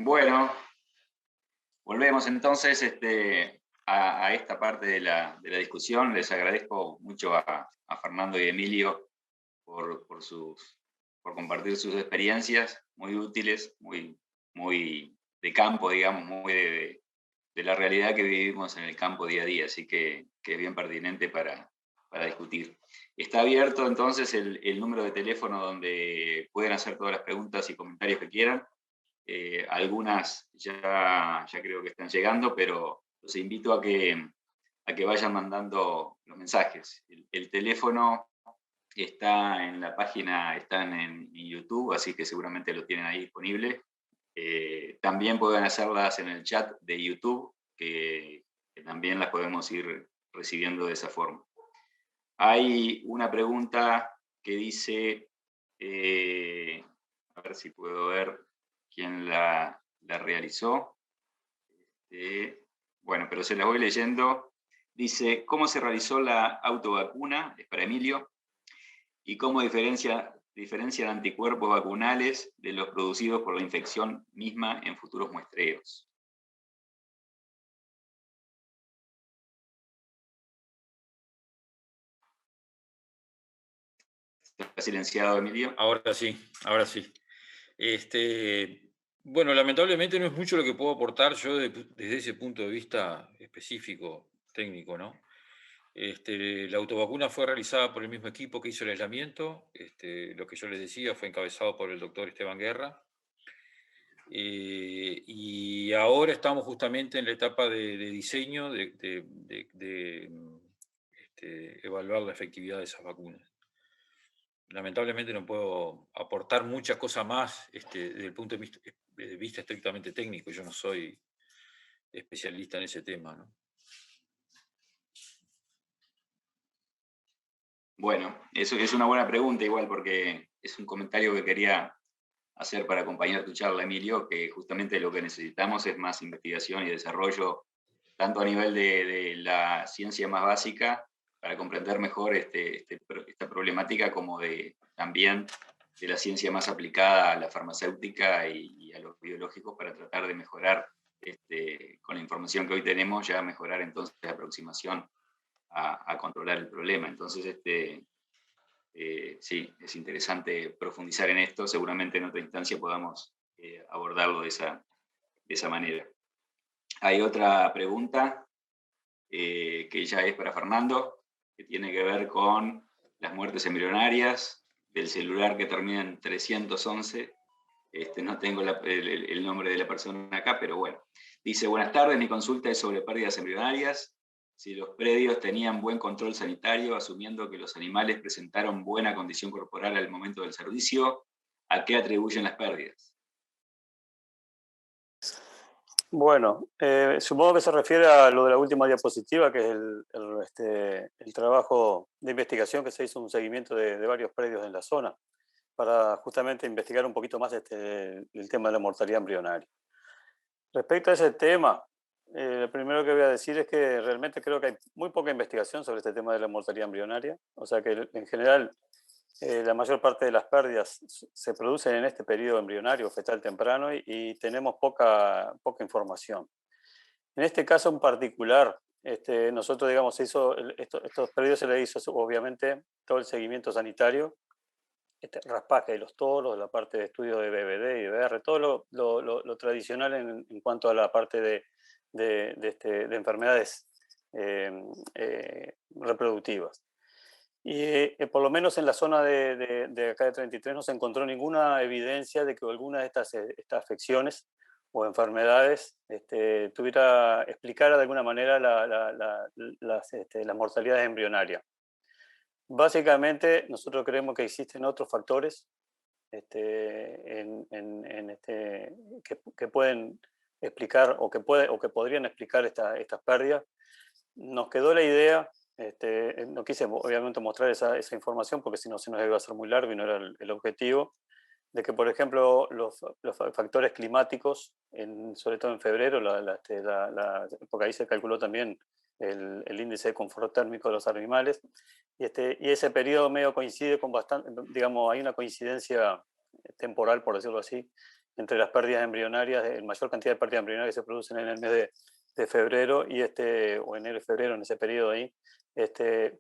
Bueno, volvemos entonces a esta parte de la discusión. Les agradezco mucho a Fernando y Emilio por compartir sus experiencias muy útiles, muy de campo, digamos, muy de la realidad que vivimos en el campo día a día, así que es bien pertinente para discutir. Está abierto entonces el número de teléfono donde pueden hacer todas las preguntas y comentarios que quieran. Algunas ya creo que están llegando, pero los invito a que vayan mandando los mensajes. El teléfono está en la página, están en YouTube, así que seguramente lo tienen ahí disponible. También pueden hacerlas en el chat de YouTube, que también las podemos ir recibiendo de esa forma. Hay una pregunta que dice, a ver si puedo ver quién la realizó. Bueno, pero se la voy leyendo. Dice, ¿cómo se realizó la autovacuna? Es para Emilio. ¿Y cómo diferencian anticuerpos vacunales de los producidos por la infección misma en futuros muestreos? ¿Está silenciado, Emilio? Ahora sí, ahora sí. Bueno, lamentablemente no es mucho lo que puedo aportar yo desde ese punto de vista específico, técnico, ¿no? La autovacuna fue realizada por el mismo equipo que hizo el aislamiento. Lo que yo les decía fue encabezado por el doctor Esteban Guerra. Y ahora estamos justamente en la etapa de diseño, evaluar la efectividad de esas vacunas. Lamentablemente no puedo aportar muchas cosas más desde el punto de vista estrictamente técnico. Yo no soy especialista en ese tema, ¿no? Bueno, eso es una buena pregunta igual, porque es un comentario que quería hacer para acompañar tu charla, Emilio, que justamente lo que necesitamos es más investigación y desarrollo, tanto a nivel de la ciencia más básica, para comprender mejor esta problemática, como también de la ciencia más aplicada a la farmacéutica y a los biológicos, para tratar de mejorar, con la información que hoy tenemos, ya mejorar entonces la aproximación a controlar el problema. Entonces, sí, es interesante profundizar en esto. Seguramente en otra instancia podamos abordarlo de esa manera. Hay otra pregunta que ya es para Fernando, que tiene que ver con las muertes embrionarias del celular que termina en 311. No tengo el nombre de la persona acá, pero bueno. Dice, buenas tardes, mi consulta es sobre pérdidas embrionarias. Si los predios tenían buen control sanitario, asumiendo que los animales presentaron buena condición corporal al momento del servicio, ¿a qué atribuyen las pérdidas? Bueno, supongo que se refiere a lo de la última diapositiva, que es el trabajo de investigación que se hizo, un seguimiento de varios predios en la zona, para justamente investigar un poquito más el tema de la mortalidad embrionaria. Respecto a ese tema, lo primero que voy a decir es que realmente creo que hay muy poca investigación sobre este tema de la mortalidad embrionaria. O sea que en general la mayor parte de las pérdidas se producen en este periodo embrionario, fetal temprano, y tenemos poca información. En este caso en particular, nosotros, digamos, estos periodos se le hizo obviamente todo el seguimiento sanitario, raspaje de los toros, la parte de estudio de BBD y BR, todo lo tradicional en cuanto a la parte de enfermedades reproductivas. Y por lo menos en la zona de acá de 33 no se encontró ninguna evidencia de que alguna de estas afecciones o enfermedades explicara de alguna manera las mortalidades embrionarias. Básicamente, nosotros creemos que existen otros factores que pueden explicar o que podrían explicar estas pérdidas. Nos quedó la idea, no quise obviamente mostrar esa información porque si no se nos iba a hacer muy largo y no era el objetivo, de que, por ejemplo, los factores climáticos, sobre todo en febrero, porque ahí se calculó también el índice de confort térmico de los animales, y ese periodo medio coincide con bastante, digamos, hay una coincidencia temporal, por decirlo así, entre las pérdidas embrionarias, la mayor cantidad de pérdidas embrionarias que se producen en el mes de febrero y o enero y febrero, en ese periodo ahí,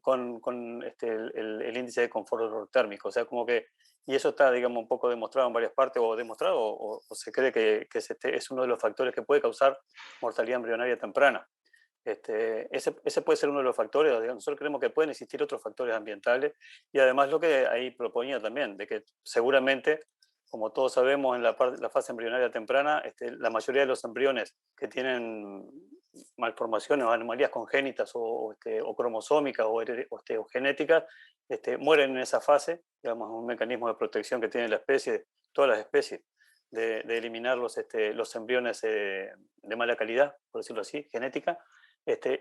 con el índice de confort térmico. O sea, como que, y eso está, digamos, un poco demostrado en varias partes, o demostrado, o se cree que es uno de los factores que puede causar mortalidad embrionaria temprana. Ese puede ser uno de los factores. Digamos, nosotros creemos que pueden existir otros factores ambientales, y además lo que ahí proponía también, de que seguramente, como todos sabemos, en la fase embrionaria temprana, la mayoría de los embriones que tienen malformaciones o anomalías congénitas o cromosómicas o genéticas, mueren en esa fase. Digamos, un mecanismo de protección que tiene la especie, todas las especies, de eliminar los embriones de mala calidad, por decirlo así, genética,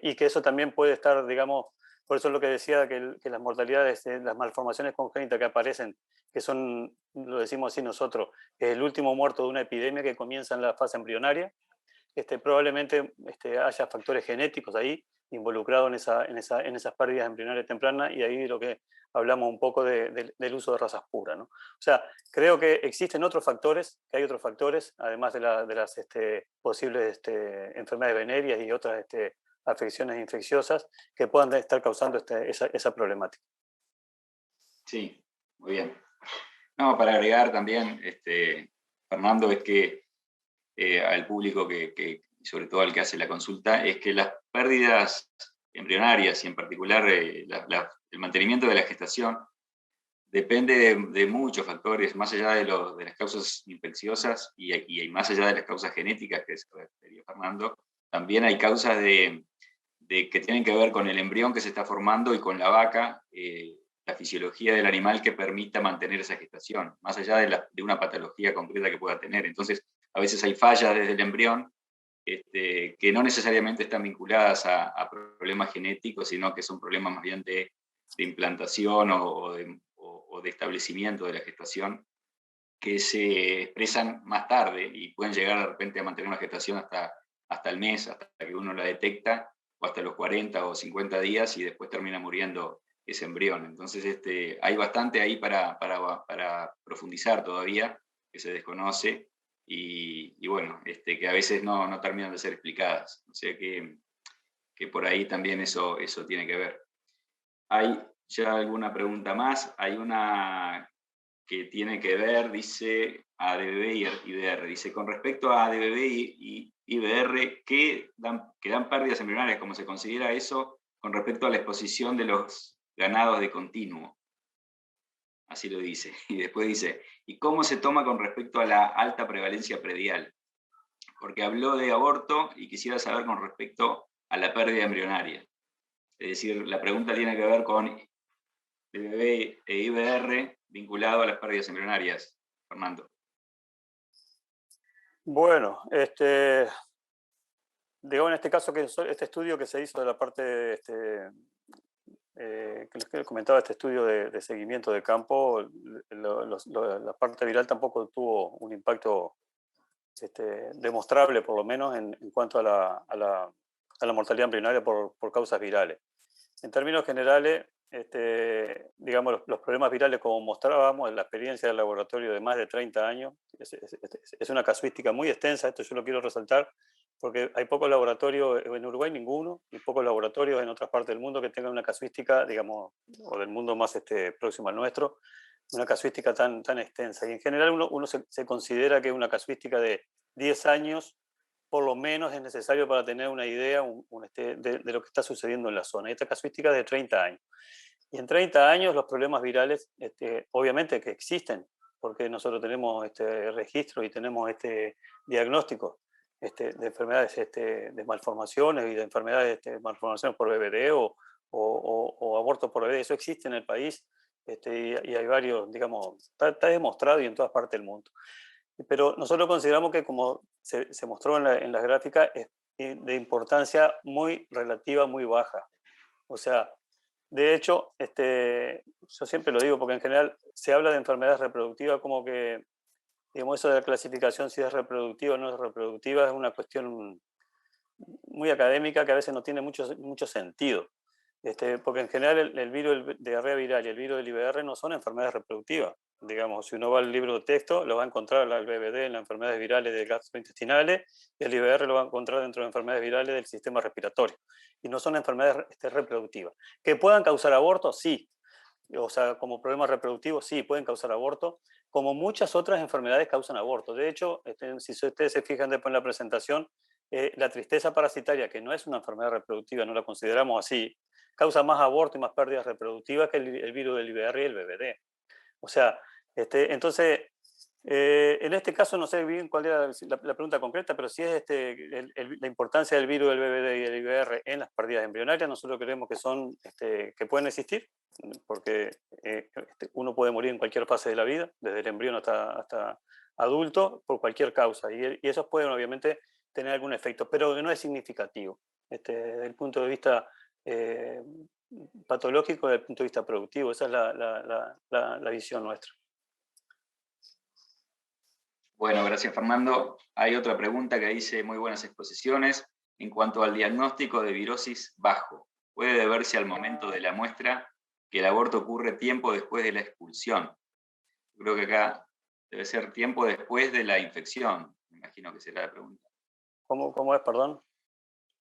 y que eso también puede estar, digamos, por eso es lo que decía, que las mortalidades, las malformaciones congénitas que aparecen, que son, lo decimos así nosotros, el último muerto de una epidemia que comienza en la fase embrionaria, probablemente haya factores genéticos ahí involucrados en esas pérdidas embrionarias tempranas, y ahí lo que hablamos un poco del uso de razas puras, ¿no? O sea, creo que existen otros factores, que hay otros factores, además de las posibles enfermedades venéreas y otras afecciones infecciosas que puedan estar causando esa problemática. Sí, muy bien. No, para agregar también, Fernando, es que al público sobre todo al que hace la consulta, es que las pérdidas embrionarias y en particular el mantenimiento de la gestación depende de muchos factores, más allá de las causas infecciosas y más allá de las causas genéticas que se refería Fernando, también hay causas que tienen que ver con el embrión que se está formando y con la vaca, la fisiología del animal que permita mantener esa gestación, más allá de una patología concreta que pueda tener. Entonces, a veces hay fallas desde el embrión que no necesariamente están vinculadas a problemas genéticos, sino que son problemas más bien de implantación o de establecimiento de la gestación, que se expresan más tarde y pueden llegar de repente a mantener una gestación hasta el mes, hasta que uno la detecta, o hasta los 40 o 50 días, y después termina muriendo ese embrión. Entonces hay bastante ahí para profundizar todavía, que se desconoce, y bueno, que a veces no terminan de ser explicadas. O sea que por ahí también eso tiene que ver. ¿Hay ya alguna pregunta más? Hay una que tiene que ver, dice ADBB y IBR. Dice, con respecto a ADBB y IBR, ¿qué dan pérdidas embrionarias? ¿Cómo se considera eso con respecto a la exposición de los ganados de continuo? Así lo dice. Y después dice, ¿y cómo se toma con respecto a la alta prevalencia predial? Porque habló de aborto y quisiera saber con respecto a la pérdida embrionaria. Es decir, la pregunta tiene que ver con ADBB e IBR vinculado a las pérdidas embrionarias. Fernando. Bueno, digo, en este caso, que este estudio que se hizo de la parte que les comentaba, este estudio de seguimiento de campo, la parte viral tampoco tuvo un impacto demostrable, por lo menos en cuanto a la mortalidad embrionaria por causas virales. En términos generales, digamos, los problemas virales, como mostrábamos en la experiencia del laboratorio de más de 30 años, es una casuística muy extensa. Esto yo lo quiero resaltar, porque hay pocos laboratorios, en Uruguay ninguno, y pocos laboratorios en otras partes del mundo que tengan una casuística, digamos, o del mundo más próximo al nuestro, una casuística tan extensa. Y en general uno se considera que una casuística de 10 años por lo menos es necesario para tener una idea de lo que está sucediendo en la zona. Y esta casuística es de 30 años. Y en 30 años los problemas virales, obviamente que existen, porque nosotros tenemos registro y tenemos diagnóstico de enfermedades, de malformaciones y de enfermedades, malformaciones por BBD o abortos por BBD. Eso existe en el país, y hay varios, digamos, está demostrado y en todas partes del mundo. Pero nosotros consideramos que, como se mostró en las gráficas, es de importancia muy relativa, muy baja. O sea, de hecho, yo siempre lo digo, porque en general se habla de enfermedades reproductivas como que, digamos, eso de la clasificación, si es reproductiva o no es reproductiva, es una cuestión muy académica que a veces no tiene mucho sentido. Porque en general el virus de diarrea viral y el virus del IBR no son enfermedades reproductivas. Digamos, si uno va al libro de texto, lo va a encontrar el BVD en las enfermedades virales de gastrointestinales y el IBR lo va a encontrar dentro de enfermedades virales del sistema respiratorio. Y no son enfermedades reproductivas. ¿Que puedan causar aborto? Sí. O sea, como problemas reproductivos, sí, pueden causar aborto, como muchas otras enfermedades causan aborto. De hecho, si ustedes se fijan después en la presentación, la tristeza parasitaria, que no es una enfermedad reproductiva, no la consideramos así, causa más aborto y más pérdidas reproductivas que el virus del IBR y el BVD. O sea, entonces, en este caso no sé bien cuál era la pregunta concreta, pero si es la importancia del virus del BVD y del IBR en las pérdidas embrionarias, nosotros creemos que son, que pueden existir, porque uno puede morir en cualquier fase de la vida, desde el embrión hasta adulto, por cualquier causa, y esos pueden obviamente tener algún efecto, pero no es significativo, desde el punto de vista eh, patológico, desde el punto de vista productivo. Esa es la visión nuestra. Bueno, gracias Fernando. Hay otra pregunta que dice: muy buenas exposiciones. En cuanto al diagnóstico de virosis bajo, ¿puede deberse al momento de la muestra que el aborto ocurre tiempo después de la expulsión? Creo que acá debe ser tiempo después de la infección. Me imagino que será la pregunta. ¿Cómo es, perdón?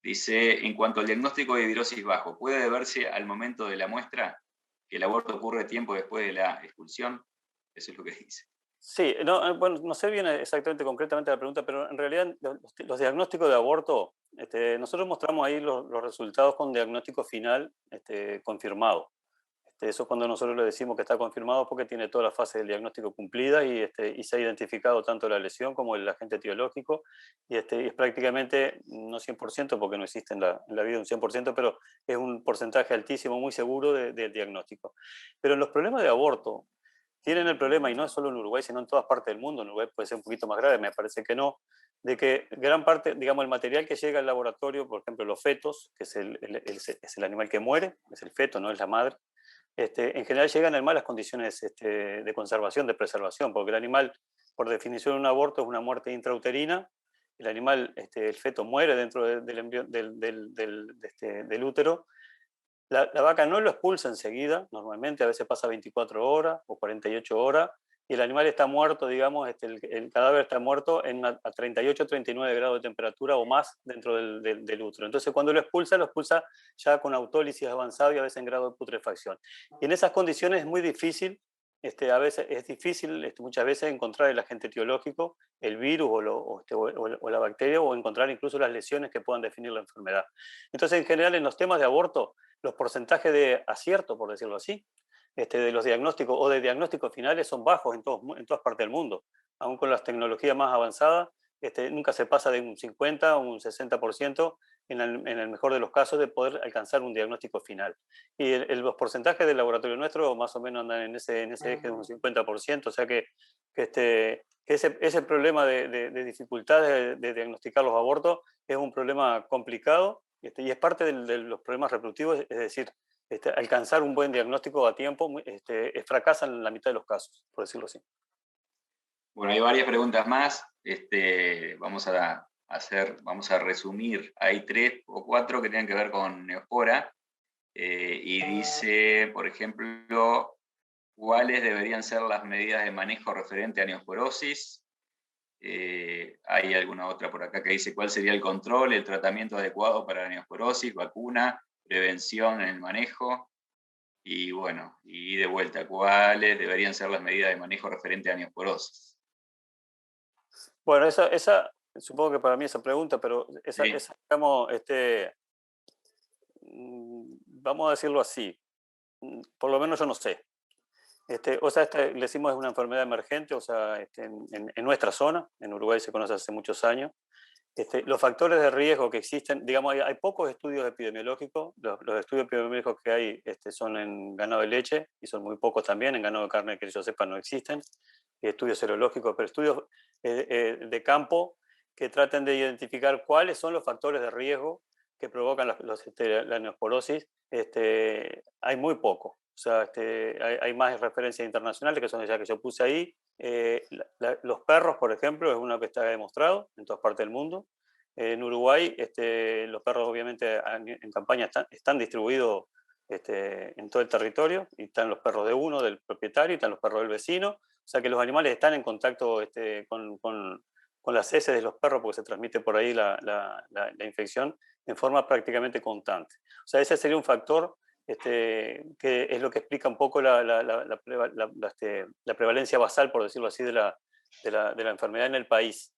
Dice: en cuanto al diagnóstico de virosis bajo, ¿puede deberse al momento de la muestra que el aborto ocurre tiempo después de la expulsión? Eso es lo que dice. Sí, no, bueno, no sé bien exactamente concretamente la pregunta, pero en realidad los diagnósticos de aborto, nosotros mostramos ahí los resultados con diagnóstico final confirmado. Eso es cuando nosotros le decimos que está confirmado porque tiene todas las fases del diagnóstico cumplidas y se ha identificado tanto la lesión como el agente etiológico y es prácticamente, no 100% porque no existe en la vida un 100%, pero es un porcentaje altísimo, muy seguro del diagnóstico. Pero en los problemas de aborto, tienen el problema, y no es solo en Uruguay, sino en todas partes del mundo. En Uruguay puede ser un poquito más grave, me parece que no, de que gran parte, digamos, el material que llega al laboratorio, por ejemplo, los fetos, que es el animal que muere, es el feto, no es la madre, en general llegan en malas condiciones de conservación, de preservación, porque el animal, por definición, un aborto es una muerte intrauterina, el animal, el feto muere dentro del útero. La vaca no lo expulsa enseguida, normalmente a veces pasa 24 horas o 48 horas, y el animal está muerto, digamos, el cadáver está muerto a 38, 39 grados de temperatura o más dentro del útero. Entonces, cuando lo expulsa ya con autólisis avanzado y a veces en grado de putrefacción. Y en esas condiciones es muy difícil, a veces es difícil muchas veces encontrar el agente etiológico, el virus o la bacteria, o encontrar incluso las lesiones que puedan definir la enfermedad. Entonces, en general, en los temas de aborto, los porcentajes de acierto, por decirlo así, de los diagnósticos o de diagnósticos finales son bajos en todas partes del mundo. Aún con las tecnologías más avanzadas, nunca se pasa de un 50 o un 60% en el mejor de los casos de poder alcanzar un diagnóstico final. Y los porcentajes del laboratorio nuestro más o menos andan en ese eje de un 50%, o sea que ese problema de dificultades de diagnosticar los abortos es un problema complicado, y es parte de los problemas reproductivos, es decir, alcanzar un buen diagnóstico a tiempo fracasa en la mitad de los casos, por decirlo así. Bueno, hay varias preguntas más. Vamos a resumir. Hay 3 o 4 que tienen que ver con Neospora. Y dice, por ejemplo, ¿cuáles deberían ser las medidas de manejo referente a neosporosis? Hay alguna otra por acá que dice: ¿cuál sería el control, el tratamiento adecuado para la neosporosis, vacuna, prevención en el manejo? Y bueno, y de vuelta, ¿cuáles deberían ser las medidas de manejo referente a neosporosis? Bueno, esa supongo que para mí esa pregunta, pero esa digamos, vamos a decirlo así, por lo menos yo no sé. O sea, le decimos es una enfermedad emergente, o sea, en nuestra zona, en Uruguay se conoce hace muchos años. Los factores de riesgo que existen, digamos, hay pocos estudios epidemiológicos. Los estudios epidemiológicos que hay son en ganado de leche y son muy pocos también. En ganado de carne, que yo sepa, no existen estudios serológicos, pero estudios de campo que traten de identificar cuáles son los factores de riesgo que provocan la neosporosis. Hay muy pocos. O sea, hay más referencias internacionales, que son ya que yo puse ahí. Los perros, por ejemplo, es uno que está demostrado en todas partes del mundo. En Uruguay, los perros obviamente en campaña están distribuidos en todo el territorio, y están los perros de uno, del propietario, y están los perros del vecino, o sea que los animales están en contacto con las heces de los perros, porque se transmite por ahí la infección en forma prácticamente constante. O sea, ese sería un factor que es lo que explica un poco la prevalencia basal, por decirlo así, de la enfermedad en el país.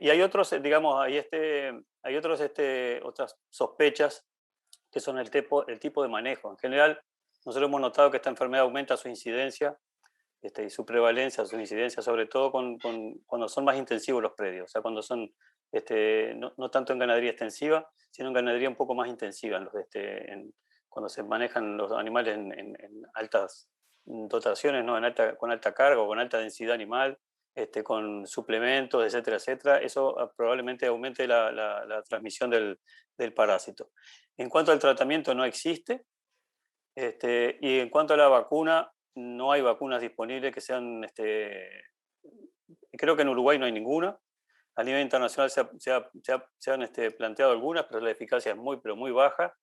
Y hay otros, digamos, hay otras sospechas que son el tipo de manejo. En general, nosotros hemos notado que esta enfermedad aumenta su incidencia y su prevalencia, su incidencia, sobre todo cuando son más intensivos los predios, o sea, cuando son no tanto en ganadería extensiva, sino en ganadería un poco más intensiva, cuando se manejan los animales en altas dotaciones, ¿no? Con alta carga o con alta densidad animal, con suplementos, etcétera, etcétera. Eso probablemente aumente la transmisión del parásito. En cuanto al tratamiento, no existe. Y en cuanto a la vacuna, no hay vacunas disponibles que sean, creo que en Uruguay no hay ninguna. A nivel internacional se han planteado algunas, pero la eficacia es muy, pero muy baja.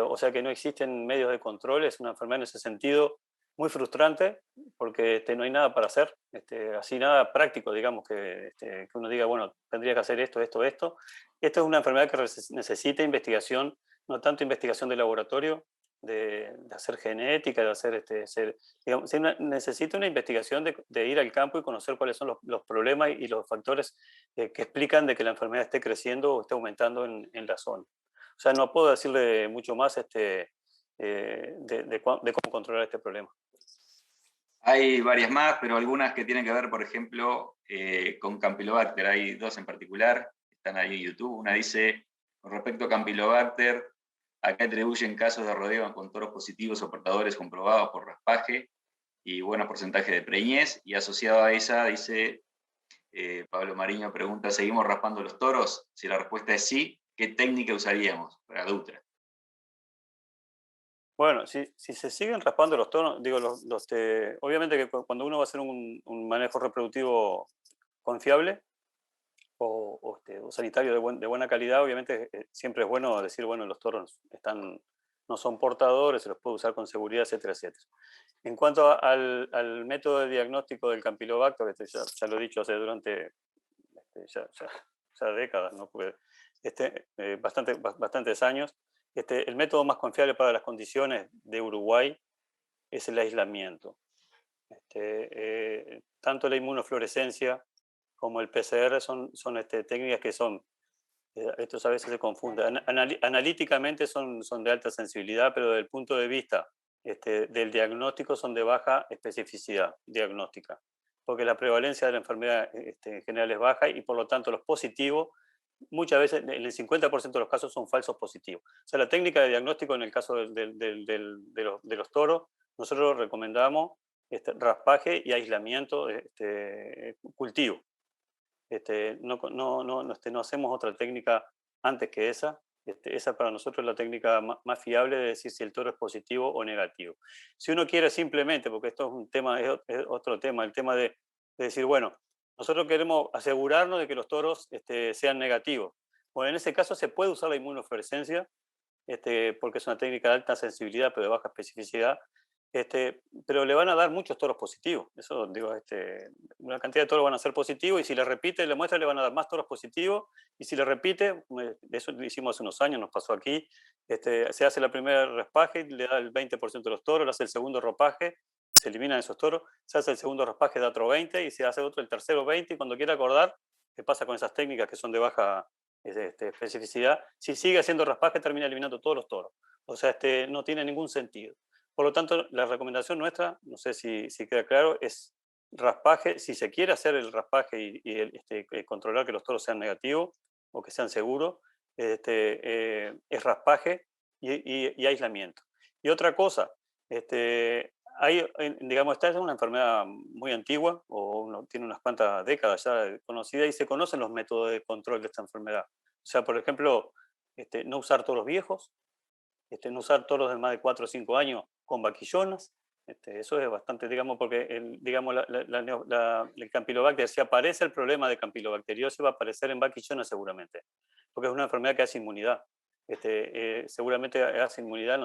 O sea que no existen medios de control, es una enfermedad en ese sentido muy frustrante, porque no hay nada para hacer, así nada práctico, digamos, que uno diga, bueno, tendría que hacer esto, esto, esto. Esto es una enfermedad que necesita investigación, no tanto investigación de laboratorio, de hacer genética, de hacer, digamos, necesita una investigación de ir al campo y conocer cuáles son los problemas y los factores que explican de que la enfermedad esté creciendo o esté aumentando en la zona. O sea, no puedo decirle mucho más de cómo controlar este problema. Hay varias más, pero algunas que tienen que ver, por ejemplo, con Campylobacter. Hay dos en particular, están ahí en YouTube. Una dice, con respecto a Campylobacter, acá atribuyen casos de rodeo con toros positivos o portadores comprobados por raspaje y buenos porcentajes de preñez. Y asociado a esa, dice, Pablo Mariño pregunta, ¿seguimos raspando los toros? Si la respuesta es sí, ¿qué técnica usaríamos para Dutra? Bueno, si se siguen raspando los toros, digo, obviamente que cuando uno va a hacer un manejo reproductivo confiable o sanitario de buena calidad, obviamente siempre es bueno decir, bueno, los toros no son portadores, se los puede usar con seguridad, etcétera, etcétera. En cuanto al método de diagnóstico del Campylobacter, ya lo he dicho durante ya décadas, ¿no? Porque, bastantes años, el método más confiable para las condiciones de Uruguay es el aislamiento. Tanto la inmunofluorescencia como el PCR son técnicas que son, estos a veces se confunden, analíticamente son de alta sensibilidad, pero desde el punto de vista del diagnóstico son de baja especificidad diagnóstica, porque la prevalencia de la enfermedad en general es baja y por lo tanto los positivos, muchas veces, en el 50% de los casos son falsos positivos. O sea, la técnica de diagnóstico en el caso de los toros, nosotros recomendamos raspaje y aislamiento, cultivo. No hacemos otra técnica antes que esa. Esa para nosotros es la técnica más fiable de decir si el toro es positivo o negativo. Si uno quiere simplemente, porque esto es un tema, es otro tema, el tema de decir, bueno, nosotros queremos asegurarnos de que los toros sean negativos. Bueno, en ese caso se puede usar la inmunofluorescencia, porque es una técnica de alta sensibilidad pero de baja especificidad, pero le van a dar muchos toros positivos. Eso, digo, una cantidad de toros van a ser positivos y si le repite la muestra le van a dar más toros positivos y si le repite, eso lo hicimos hace unos años, nos pasó aquí, se hace la primera raspaje, le da el 20% de los toros, le hace el segundo ropaje, se eliminan esos toros, se hace el segundo raspaje, da otro 20 y se hace otro, el tercero 20 y cuando quiera acordar, ¿qué pasa con esas técnicas que son de baja especificidad? Si sigue haciendo raspaje termina eliminando todos los toros. O sea, no tiene ningún sentido. Por lo tanto, la recomendación nuestra, no sé si queda claro, es raspaje. Si se quiere hacer el raspaje y controlar que los toros sean negativos o que sean seguros, es raspaje y aislamiento. Y otra cosa, digamos, esta es una enfermedad muy antigua, tiene unas cuantas décadas ya conocida y se conocen los métodos de control de esta enfermedad. O sea, por ejemplo, no usar toros viejos, no usar toros de más de 4 o 5 años con vaquillonas. Eso es bastante, digamos, porque el Campylobacter, si aparece el problema de campilobacteriosis, va a aparecer en vaquillonas seguramente, porque es una enfermedad que hace inmunidad. seguramente hace inmunidad.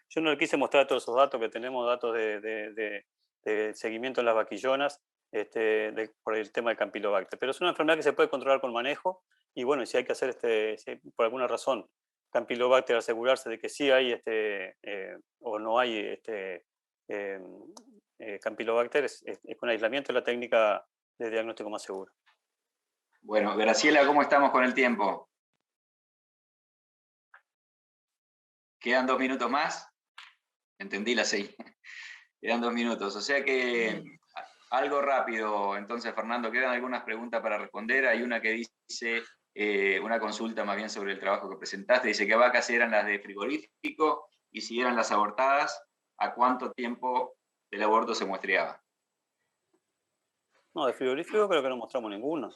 Yo no le quise mostrar todos esos datos que tenemos, datos de seguimiento en las vaquillonas, por el tema del Campylobacter. Pero es una enfermedad que se puede controlar con manejo, y bueno, si hay que hacer, si hay, por alguna razón, Campylobacter, asegurarse de que sí hay o no hay Campylobacter, es con aislamiento la técnica de diagnóstico más segura. Bueno, Graciela, ¿cómo estamos con el tiempo? ¿Quedan 2 minutos más? Entendí la 6. Quedan 2 minutos, o sea que algo rápido. Entonces, Fernando, quedan algunas preguntas para responder. Hay una que dice, una consulta más bien sobre el trabajo que presentaste, dice que vacas eran las de frigorífico, y si eran las abortadas, ¿a cuánto tiempo del aborto se muestreaba? No, de frigorífico creo que no mostramos ninguno.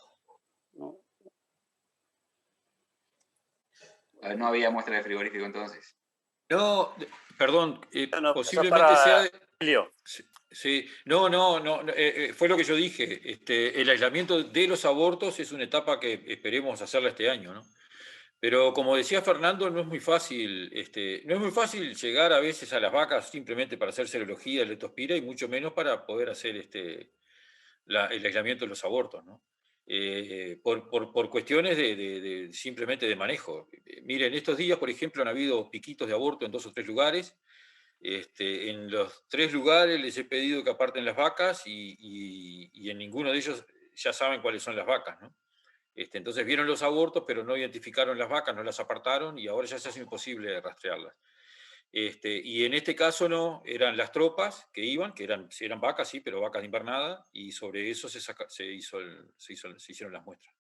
¿No? No había muestra de frigorífico entonces. No, perdón, No, posiblemente sea... Emilio. Sí, no, fue lo que yo dije. El aislamiento de los abortos es una etapa que esperemos hacerla este año, ¿no? Pero como decía Fernando, no es muy fácil llegar a veces a las vacas simplemente para hacer serología de leptospira, y mucho menos para poder hacer el aislamiento de los abortos, ¿no? Por cuestiones simplemente de manejo. Miren, estos días, por ejemplo, han habido piquitos de aborto en 2 o 3 lugares. En los 3 lugares les he pedido que aparten las vacas, y en ninguno de ellos ya saben cuáles son las vacas, ¿no? Entonces vieron los abortos, pero no identificaron las vacas, no las apartaron, y ahora ya se hace imposible rastrearlas. Y en este caso no, eran las tropas que iban, que eran vacas, sí, pero vacas de invernada, y sobre eso se hicieron las muestras.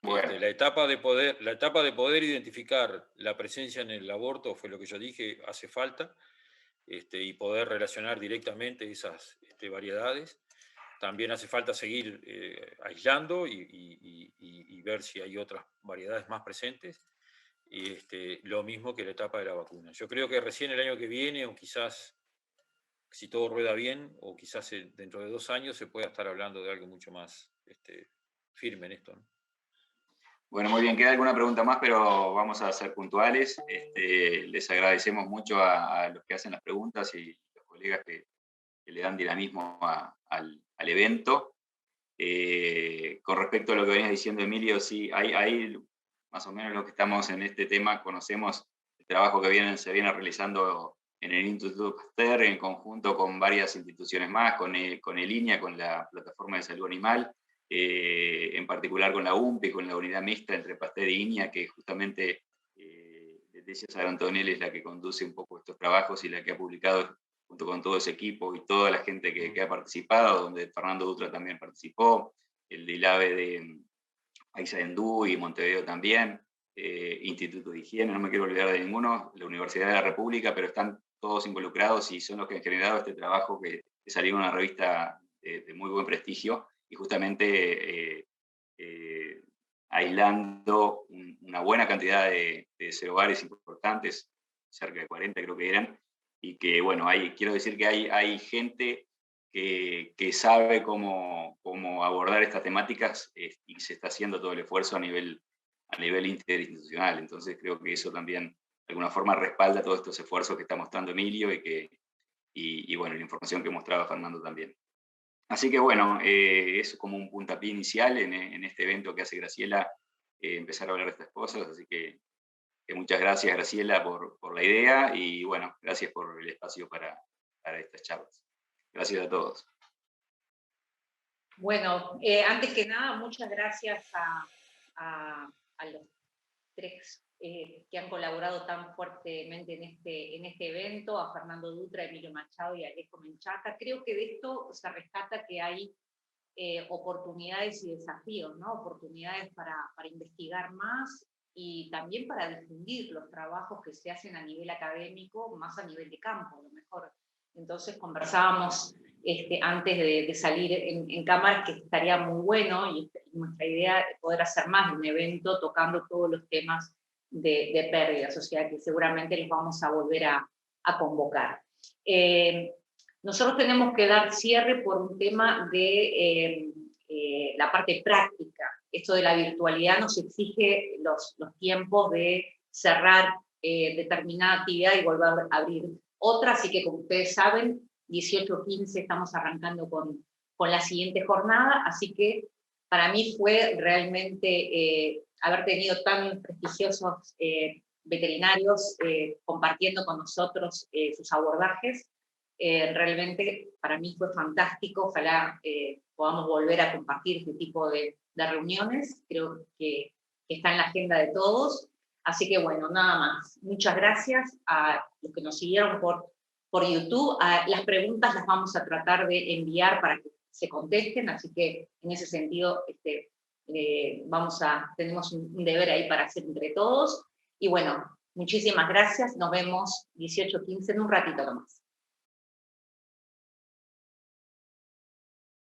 Bueno. La etapa de poder identificar la presencia en el aborto fue lo que yo dije, hace falta, y poder relacionar directamente esas variedades. También hace falta seguir aislando y ver si hay otras variedades más presentes. Lo mismo que la etapa de la vacuna. Yo creo que recién el año que viene, o quizás, si todo rueda bien, o quizás dentro de 2 años, se pueda estar hablando de algo mucho más firme en esto, ¿no? Bueno, muy bien, queda alguna pregunta más, pero vamos a ser puntuales. Les agradecemos mucho a los que hacen las preguntas y los colegas que le dan dinamismo al evento. Con respecto a lo que venías diciendo, Emilio, sí, hay más o menos los que estamos en este tema, conocemos el trabajo que se viene realizando en el Instituto Pasteur, en conjunto con varias instituciones más, con el INIA, con la Plataforma de Salud Animal, en particular con la UMPE, con la unidad mixta entre Pasteur y INIA, que justamente Leticia Sarantonelli es la que conduce un poco estos trabajos y la que ha publicado junto con todo ese equipo y toda la gente que ha participado, donde Fernando Dutra también participó, el de ILAVE de Paysandú y Montevideo también, Instituto de Higiene, no me quiero olvidar de ninguno, la Universidad de la República, pero están todos involucrados y son los que han generado este trabajo que salió en una revista de muy buen prestigio, y justamente aislando una buena cantidad de serobares importantes, cerca de 40 creo que eran, y que, bueno, quiero decir que hay gente que sabe cómo abordar estas temáticas, y se está haciendo todo el esfuerzo a nivel interinstitucional. Entonces creo que eso también de alguna forma respalda todos estos esfuerzos que está mostrando Emilio y bueno, la información que mostraba Fernando también. Así que bueno, es como un puntapié inicial en este evento que hace Graciela, empezar a hablar de estas cosas, así que muchas gracias, Graciela, por la idea, y bueno, gracias por el espacio para estas charlas. Gracias a todos. Bueno, antes que nada, muchas gracias a los 3 que han colaborado tan fuertemente en este evento, a Fernando Dutra, Emilio Machado y Alejo Menchaca. Creo que de esto se rescata que hay oportunidades y desafíos, ¿no? Oportunidades para investigar más y también para difundir los trabajos que se hacen a nivel académico, más a nivel de campo, a lo mejor. Entonces conversábamos antes de salir en cámara, que estaría muy bueno, y nuestra idea es poder hacer más de un evento tocando todos los temas de pérdidas, o sea que seguramente les vamos a volver a convocar. Nosotros tenemos que dar cierre por un tema de la parte práctica. Esto de la virtualidad nos exige los tiempos de cerrar determinada actividad y volver a abrir otra, así que como ustedes saben, 18-15 estamos arrancando con la siguiente jornada, así que para mí fue realmente haber tenido tan prestigiosos veterinarios compartiendo con nosotros sus abordajes. Realmente para mí fue fantástico, ojalá podamos volver a compartir este tipo de reuniones, creo que está en la agenda de todos, así que bueno, nada más. Muchas gracias a los que nos siguieron por YouTube, las preguntas las vamos a tratar de enviar para que se contesten, así que en ese sentido tenemos un deber ahí para hacer entre todos, y bueno, muchísimas gracias, nos vemos 18-15 en un ratito nomás.